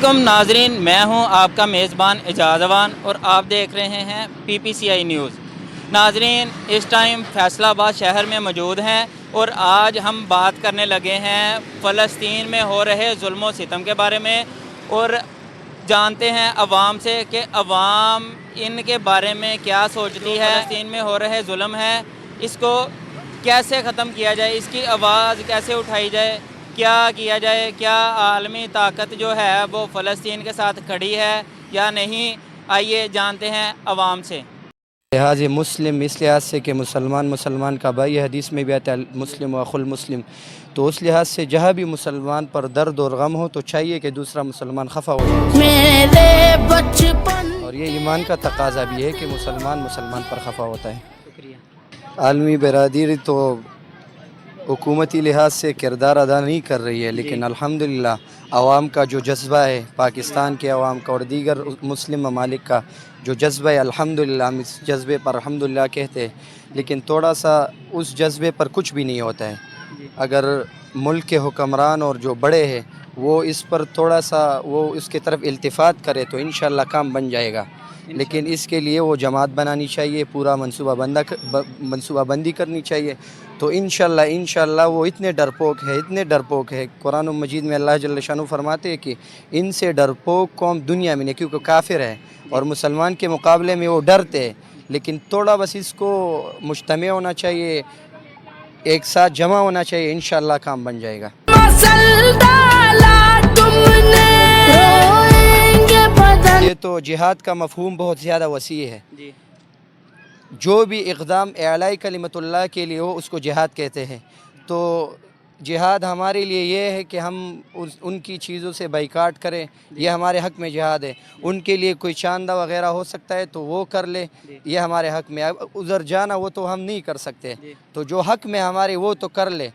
वालेकुम नाजरीन, मैं हूं आपका मेज़बान एजाज़वान और आप देख रहे हैं PPCI न्यूज़। नाजरीन, इस टाइम फैसलाबाद शहर में मौजूद हैं और आज हम बात करने लगे हैं फ़लस्तीन में हो रहे जुल्म व सितम के बारे में और जानते हैं अवाम से कि अवाम इनके बारे में क्या सोचती है। फ़लस्तीन में हो रहे जुल्म है, इसको कैसे ख़त्म किया जाए, इसकी आवाज़ कैसे उठाई जाए, क्या किया जाए, क्या आलमी ताकत जो है वो फ़लस्तीन के साथ खड़ी है या नहीं। आइए जानते हैं अवाम से। लिहाज मुस्लिम इस लिहाज से कि मुसलमान का भाई, हदीस में भी आता है मुस्लिम व अखुल मुस्लिम। तो उस लिहाज से जहाँ भी मुसलमान पर दर्द और गम हो तो चाहिए कि दूसरा मुसलमान खफा हो जाए। मेरे बचपन और ये ईमान का तकाजा भी है कि मुसलमान पर खफा होता है। शुक्रिया। आलमी बरादरी तो हुकूमती लिहाज से किरदार अदा नहीं कर रही है, लेकिन अल्हम्दुलिल्लाह आवाम का जो जज्बा है, पाकिस्तान के आवाम का और दीगर मुस्लिम ममालिक का जो जज्बा है, अल्हम्दुलिल्लाह हम इस जज्बे पर अल्हम्दुलिल्लाह कहते हैं। लेकिन थोड़ा सा उस जज्बे पर कुछ भी नहीं होता है। अगर मुल्क के हुक्मरान और जो बड़े हैं वो इस पर थोड़ा सा वो इसके तरफ इल्तिफ़ात करे तो इंशाअल्लाह काम बन जाएगा। लेकिन इसके लिए वो जमात बनानी चाहिए, पूरा मनसूबाबंदी करनी चाहिए। तो इंशाअल्लाह वो इतने डरपोक है। कुरान मजीद में अल्लाह जल्ल शानु फरमाते हैं कि इनसे डरपोक कौम दुनिया में नहीं, क्योंकि काफिर है और मुसलमान के मुकाबले में वो डरते हैं। लेकिन थोड़ा बस इसको मुज्तमे होना चाहिए, एक साथ जमा होना चाहिए, इंशाअल्लाह काम बन जाएगा। मसल डाला तुमने, रोएंगे बदन। ये तो जिहाद का मफहूम बहुत ज़्यादा वसी है। जी जो भी इक़दाम एलाई कलिमतुल्लाह के लिए हो उसको जिहाद कहते हैं। तो जिहाद हमारे लिए ये है कि हम उनकी चीज़ों से बाइकाट करें, ये हमारे हक़ में जिहाद है। उनके लिए कोई चांदा वग़ैरह हो सकता है तो वो कर ले, ये हमारे हक़ में। अब उधर जाना वो तो हम नहीं कर सकते, तो जो हक़ में हमारे वो तो कर ले।